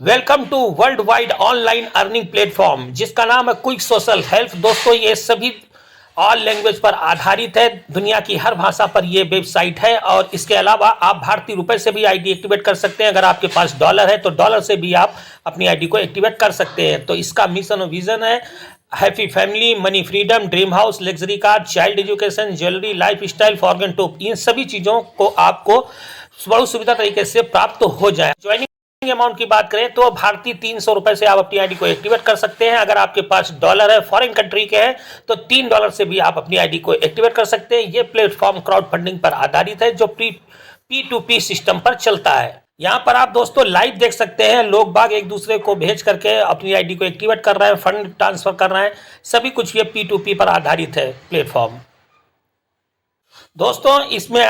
Welcome to world wide online earning platform जिसका नाम है क्विक सोशल हेल्प। दोस्तों ये सभी ऑल लैंग्वेज पर आधारित है। दुनिया की हर भाषा पर ये वेबसाइट है और इसके अलावा आप भारतीय रुपए से भी आईडी एक्टिवेट कर सकते हैं। अगर आपके पास डॉलर है तो डॉलर से भी आप अपनी आईडी को एक्टिवेट कर सकते हैं। तो इसका मिशन और विजन है happy family, money freedom, dream house, luxury car, child education, jewellery, life style, फॉरगन टॉप। इन सभी चीज़ों को आपको बहुत सुविधा तरीके से प्राप्त हो जाए। ज्वाइनिंग अमाउंट की बात करें तो भारतीय 300 रुपए से आप अपनी आईडी को एक्टिवेट कर सकते हैं। अगर आपके पास डॉलर है, फॉरेन कंट्री के हैं, तो $3 से भी आप अपनी आईडी को एक्टिवेट कर सकते हैं। ये प्लेटफॉर्म क्राउड फंडिंग पर आधारित है जो P2P सिस्टम पर चलता है। यहाँ पर आप दोस्तों लाइव देख सकते हैं, लोग बाग एक दूसरे को भेज करके अपनी आईडी को एक्टिवेट कर रहे हैं, फंड ट्रांसफर कर रहे हैं। सभी कुछ ये P2P पर आधारित है प्लेटफॉर्म। दोस्तों इसमें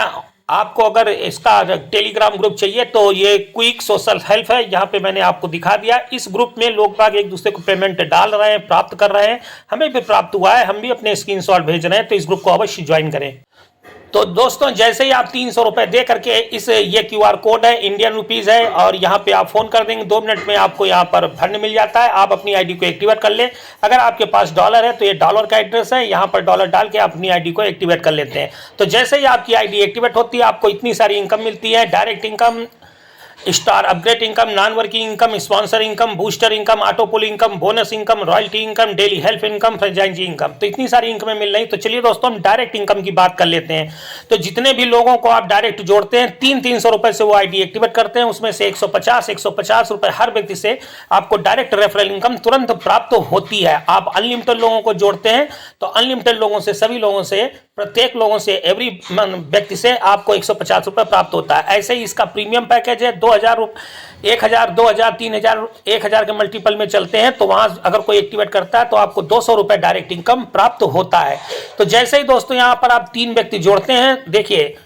आपको अगर इसका टेलीग्राम ग्रुप चाहिए तो ये क्विक सोशल हेल्प है। यहाँ पे मैंने आपको दिखा दिया। इस ग्रुप में लोग बाग एक दूसरे को पेमेंट डाल रहे हैं, प्राप्त कर रहे हैं। हमें भी प्राप्त हुआ है, हम भी अपने स्क्रीनशॉट भेज रहे हैं। तो इस ग्रुप को अवश्य ज्वाइन करें। तो दोस्तों जैसे ही आप 300 रुपए दे करके ये QR कोड है, इंडियन रुपीज़ है, और यहाँ पे आप फ़ोन कर देंगे, 2 मिनट में आपको यहाँ पर फंड मिल जाता है। आप अपनी आईडी को एक्टिवेट कर ले। अगर आपके पास डॉलर है तो ये डॉलर का एड्रेस है, यहाँ पर डॉलर डाल के आप अपनी आईडी को एक्टिवेट कर लेते हैं। तो जैसे ही आपकी आईडी एक्टिवेट होती है आपको इतनी सारी इनकम मिलती है। Direct income, star upgrade income, non working income, sponsor income, booster income, auto pool income, bonus income, royalty income, daily help income, franchisee income. तो इतनी सारी इनकमें मिल रही। तो चलिए दोस्तों हम डायरेक्ट इनकम की बात कर लेते हैं। तो जितने भी लोगों को आप डायरेक्ट जोड़ते हैं, 300 रुपए से वो आईडी एक्टिवेट करते हैं, उसमें से 150 रुपए हर व्यक्ति से आपको डायरेक्ट रेफरल इनकम तुरंत प्राप्त होती है। आप अनलिमिटेड लोगों को जोड़ते हैं तो अनलिमिटेड लोगों से, सभी लोगों से, प्रत्येक लोगों से, एवरी व्यक्ति से आपको 150 रुपए प्राप्त होता है। ऐसे ही इसका प्रीमियम पैकेज है। 2000, 1000, 2000, 3000, 1000 के मल्टीपल में चलते हैं। तो वहां अगर कोई एक्टिवेट करता है तो आपको 200 रुपए डायरेक्ट इनकम प्राप्त होता है। तो जैसे ही दोस्तों यहां पर आप 3 व्यक्ति जोड़ते हैं, देखिए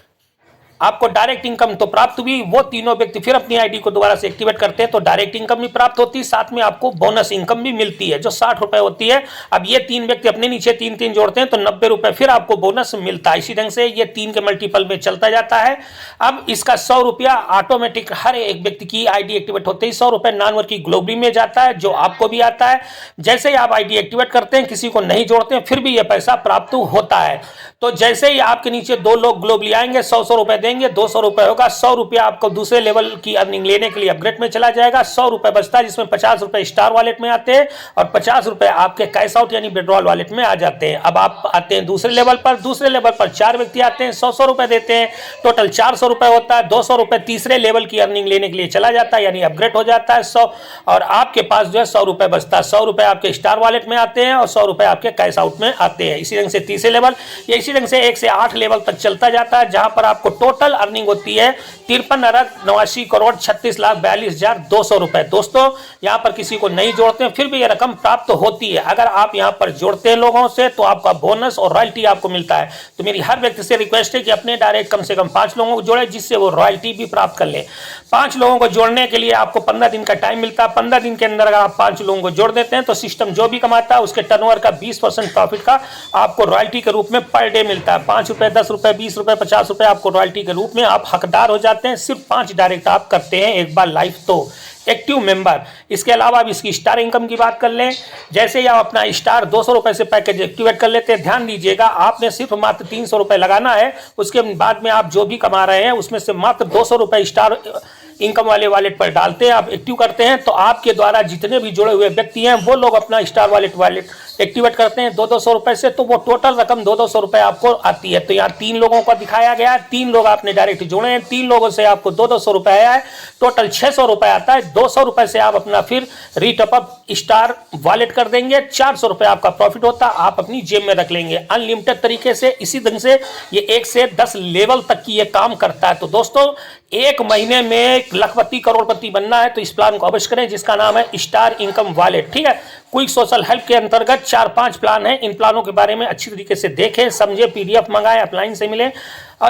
आपको डायरेक्ट इनकम तो प्राप्त हुई। वो तीनों व्यक्ति फिर अपनी आईडी को दोबारा से एक्टिवेट करते हैं तो डायरेक्ट इनकम भी प्राप्त होती है, साथ में आपको बोनस इनकम भी मिलती है जो 60 रुपए होती है। अब ये 3 व्यक्ति अपने नीचे 3 जोड़ते हैं तो 90 रुपए फिर आपको बोनस मिलता है। इसी ढंग से ये 3 के मल्टीपल में चलता जाता है। अब इसका 100 रुपया ऑटोमेटिक हर एक व्यक्ति की आईडी एक्टिवेट होते ही 100 रुपए नॉन की ग्लोबली में जाता है, जो आपको भी आता है। जैसे ही आप आईडी एक्टिवेट करते हैं, किसी को नहीं जोड़ते हैं, फिर भी ये पैसा प्राप्त होता है। तो जैसे ही आपके नीचे 2 लोग ग्लोबली आएंगे, 100 रुपए देंगे, 200 रुपए होगा। 100 रुपया आपको दूसरे लेवल की अर्निंग लेने के लिए अपग्रेड में चला जाएगा। 100 रुपए बचता है जिसमें 50 रुपए स्टार वॉलेट में आते हैं और 50 रुपए आपके कैश आउट यानी विड्रॉल वॉलेट में आ जाते हैं। अब आप आते हैं दूसरे लेवल पर। दूसरे लेवल पर 4 व्यक्ति आते हैं, 100 रुपए देते हैं, टोटल 400 रुपए होता है। 200 रुपए तीसरे लेवल की अर्निंग लेने के लिए चला जाता है यानी अपग्रेड हो जाता है 100, और आपके पास जो है 100 रुपए बचता है। 100 रुपए आपके स्टार वॉलेट में आते हैं और 100 रुपए आपके कैश आउट में आते हैं। इसी ढंग से तीसरे लेवल, या इसी ढंग से 1 से 8 लेवल तक चलता जाता है, जहां पर आपको टोटल अर्निंग होती है 53,89,42,42,200 रुपए। दोस्तों यहां पर किसी को नहीं जोड़ते हैं फिर भी यह रकम प्राप्त होती है। अगर आप यहां पर जोड़ते हैं लोगों से तो आपका बोनस और रॉयल्टी आपको मिलता है। तो मेरी हर व्यक्ति से रिक्वेस्ट है कि अपने डायरेक्ट कम से कम 5 लोगों को जोड़े, जिससे वो रॉयल्टी भी प्राप्त कर ले। 5 लोगों को जोड़ने के लिए आपको 15 दिन का टाइम मिलता है। 15 दिन के अंदर अगर आप 5 लोगों को जोड़ देते हैं तो सिस्टम जो भी कमाता है उसके टर्नओवर का 20% प्रॉफिट का आपको रॉयल्टी के रूप में पर डे मिलता है। 5 रुपए, 10 रुपए, 20 रुपए, 50 रुपए आपको रॉयल्टी के रूप में आप हकदार हो जाते हैं। सिर्फ 5 डायरेक्ट आप करते हैं एक बार लाइव तो एक्टिव मेंबर। इसके अलावा अब इसकी स्टार इनकम की बात कर लें। जैसे ही आप अपना स्टार 200 रुपए से पैकेज एक्टिवेट कर लेते हैं, ध्यान दीजिएगा आपने सिर्फ मात्र 300 रुपए लगाना है। उसके बाद में आप जो भी कमा रहे हैं उसमें से मात्र 200 रुपए स्टार इनकम वाले वॉलेट पर डालते हैं, आप एक्टिव करते हैं। तो आपके द्वारा जितने भी जुड़े हुए व्यक्ति हैं वो लोग अपना स्टार वॉलेट एक्टिवेट करते हैं 200 रुपए से, तो वो टोटल रकम 200 रुपए आपको आती है। तो यहाँ 3 लोगों को दिखाया गया है, 3 लोग आपने डायरेक्ट जुड़े हैं, 3 लोगों से आपको 200 रुपए आया है, टोटल 600 रुपए आता है। 200 रुपए से आप अपना फिर रीटॉप स्टार वॉलेट कर देंगे, 400 रुपए आपका प्रॉफिट होता है, आप अपनी जेब में रख लेंगे अनलिमिटेड तरीके से। इसी ढंग से ये 1 से 10 लेवल तक की ये काम करता है। तो दोस्तों 1 महीने में लखपति करोड़पति बनना है तो इस प्लान को अवश्य करें, जिसका नाम है स्टार इनकम वॉलेट। ठीक है, क्विक सोशल हेल्प के अंतर्गत 4-5 प्लान है। इन प्लानों के बारे में अच्छी तरीके से देखें, समझे, PDF मंगाएं, अपलाइन से मिले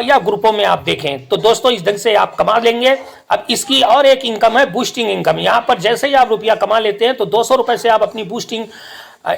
या ग्रुपों में आप देखें। तो दोस्तों इस ढंग से आप कमा लेंगे। अब इसकी और एक इनकम है बूस्टिंग इनकम। यहाँ पर जैसे ही आप रुपया कमा लेते हैं तो 200 रुपए से आप अपनी बूस्टिंग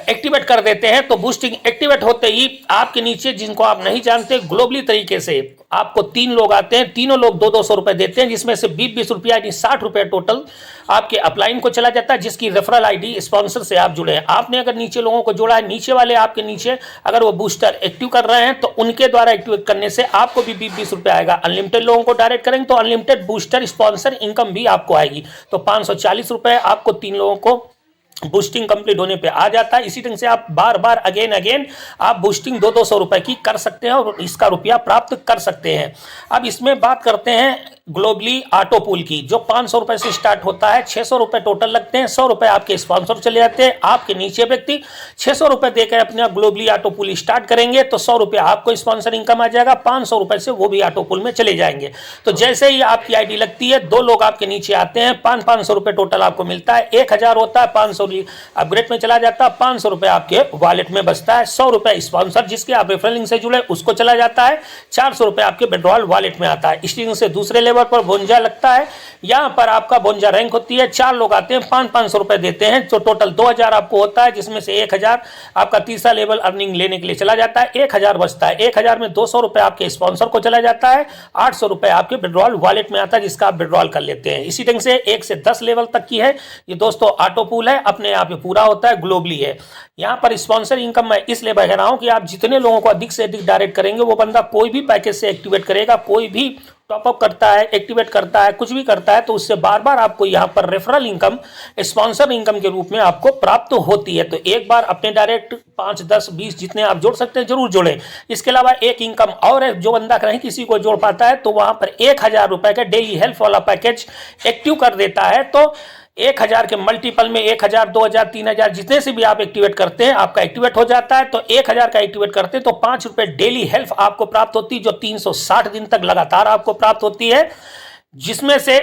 एक्टिवेट कर देते हैं। तो बूस्टिंग एक्टिवेट होते ही आपके नीचे, जिनको आप नहीं जानते, ग्लोबली तरीके से आपको 3 लोग आते हैं, तीनों लोग 200 रुपए देते हैं, जिसमें से 20 रुपया यानी 60 रुपये टोटल आपके अपलाइन को चला जाता है, जिसकी रेफरल आईडी स्पॉन्सर से आप जुड़े हैं। आपने अगर नीचे लोगों को जोड़ा है, नीचे वाले आपके नीचे अगर वो बूस्टर एक्टिव कर रहे हैं तो उनके द्वारा एक्टिव करने से आपको भी 20 रुपये आएगा। अनलिमिटेड लोगों को डायरेक्ट करेंगे तो अनलिमिटेड बूस्टर स्पॉन्सर इनकम भी आपको आएगी। तो 540 रुपये आपको 3 लोगों को बूस्टिंग कंप्लीट होने पे आ जाता है। इसी ढंग से आप बार बार अगेन आप बूस्टिंग 200 रुपए की कर सकते हैं और इसका रुपया प्राप्त कर सकते हैं। अब इसमें बात करते हैं ग्लोबली ऑटो पूल की, जो 500 रुपए से स्टार्ट होता है, 600 रुपए टोटल लगते हैं, 100 रुपए आपके स्पॉन्सर चले जाते हैं। आपके नीचे व्यक्ति 600 रुपए देकर अपना ग्लोबली ऑटो पूल स्टार्ट करेंगे तो 100 रुपए आपको स्पॉन्सर इनकम आ जाएगा, 500 रुपए से वो भी ऑटो पूल में चले जाएंगे। तो जैसे ही आपकी आईडी लगती है, 2 लोग आपके नीचे आते हैं, 500 रुपए टोटल आपको मिलता है, 1000 होता है, 500 अपग्रेड में चला जाता है, 500 रुपए आपके वॉलेट में बचता है, 100 रुपए स्पॉन्सर जिसके आप रेफरल लिंक से जुड़े उसको चला जाता है, 400 रुपए आपके विड्रॉल वॉलेट में आता है। इस तरह से दूसरे लेवल पर बोंजा लगता है, यहां पर आपका बोंजा रैंक होती है, 4 लोग आते हैं, 500 रुपए देते हैं, तो टोटल 2000 आपको होता है, जिसमें से 1000 आपका तीसरा लेवल अर्निंग लेने के लिए चला जाता है, 1000 बचता है, 1000 में 200 रुपए आपके स्पॉन्सर को चला जाता है, 800 रुपए आपके विड्रॉल वॉलेट में आता है, जिसका आप विड्रॉल कर लेते हैं। इसी ढंग से 1 से 10 लेवल तक की है ये दोस्तों ऑटो पूल है, अपने आप पूरा होता है, ग्लोबली है। यहां पर स्पॉन्सर इनकम मैं इसलिए बता रहा हूं कि आप जितने लोगों को अधिक से अधिक डायरेक्ट करेंगे, वो बंदा कोई भी पैकेज से एक्टिवेट करेगा, कोई भी टॉपअप करता है, एक्टिवेट करता है, कुछ भी करता है, तो उससे बार बार आपको यहां पर रेफरल इनकम स्पॉन्सर इनकम के रूप में आपको प्राप्त होती है। तो एक बार अपने डायरेक्ट 5, 10, 20 जितने आप जोड़ सकते हैं जरूर जोड़ें। इसके अलावा एक इनकम और है, जो बंदा नहीं किसी को जोड़ पाता है तो वहां पर 1000 रुपए का डेली हेल्प वाला पैकेज एक्टिव कर देता है। तो 1000 के मल्टीपल में 1000, 2000, 3000 जितने से भी आप एक्टिवेट करते हैं आपका एक्टिवेट हो जाता है। तो 1000 का एक्टिवेट करते हैं तो 5 रुपए डेली हेल्प आपको प्राप्त होती है, जो 360 दिन तक लगातार आपको प्राप्त होती है, जिसमें से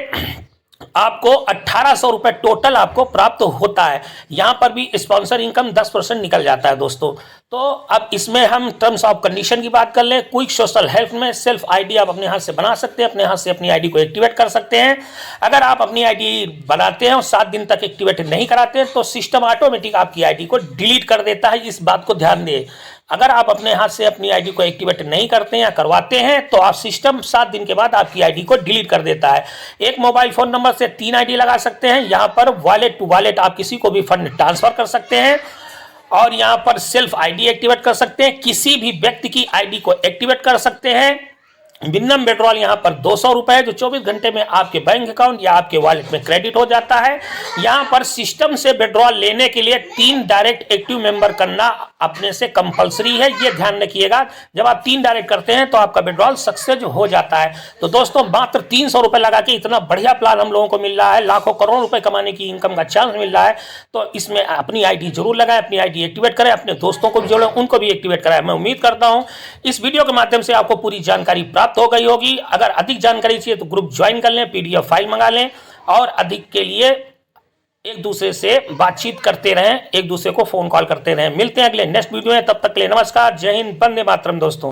आपको 1800 रुपए टोटल आपको प्राप्त होता है। यहां पर भी स्पॉन्सर इनकम 10% निकल जाता है दोस्तों। तो अब इसमें हम टर्म्स ऑफ कंडीशन की बात कर लें। क्विक सोशल हेल्प में सेल्फ आईडी आप अपने हाथ से बना सकते हैं, अपने हाथ से अपनी आईडी को एक्टिवेट कर सकते हैं। अगर आप अपनी आईडी बनाते हैं और 7 दिन तक एक्टिवेट नहीं कराते हैं तो सिस्टम ऑटोमेटिक आपकी आईडी को डिलीट कर देता है, इस बात को ध्यान दें। अगर आप अपने हाथ से अपनी आईडी को एक्टिवेट नहीं करते हैं या करवाते हैं तो आप सिस्टम 7 दिन के बाद आपकी आईडी को डिलीट कर देता है। एक मोबाइल फोन नंबर से 3 आईडी लगा सकते हैं। यहां पर वॉलेट टू वॉलेट आप किसी को भी फंड ट्रांसफर कर सकते हैं और यहां पर सेल्फ आईडी एक्टिवेट कर सकते हैं, किसी भी व्यक्ति की आईडी को एक्टिवेट कर सकते हैं। मिनिमम विड्रॉल यहां पर 200 रुपए है, जो 24 घंटे में आपके बैंक अकाउंट या आपके वॉलेट में क्रेडिट हो जाता है। यहां पर सिस्टम से विड्रॉल लेने के लिए 3 डायरेक्ट एक्टिव मेंबर करना अपने से कंपलसरी है, ये ध्यान रखिएगा। जब आप 3 डायरेक्ट करते हैं तो आपका विड्रॉल सक्सेस हो जाता है। तो दोस्तों मात्र 300 रुपए लगा के इतना बढ़िया प्लान हम लोगों को मिल रहा है, लाखों करोड़ों रुपए कमाने की इनकम का चांस मिल रहा है। तो इसमें अपनी आईडी जरूर लगाएं, अपनी आईडी एक्टिवेट करें, अपने दोस्तों को भी जोड़ें, उनको भी एक्टिवेट कराएं। मैं उम्मीद करता हूं इस वीडियो के माध्यम से आपको पूरी जानकारी प्राप्त हो गई होगी। अगर अधिक जानकारी चाहिए तो ग्रुप ज्वाइन कर लें, पीडीएफ फाइल मंगा लें और अधिक के लिए एक दूसरे से बातचीत करते रहें, एक दूसरे को फोन कॉल करते रहें। मिलते हैं अगले नेक्स्ट वीडियो में, तब तक के लिए नमस्कार, जय हिंद, वंदे मातरम दोस्तों।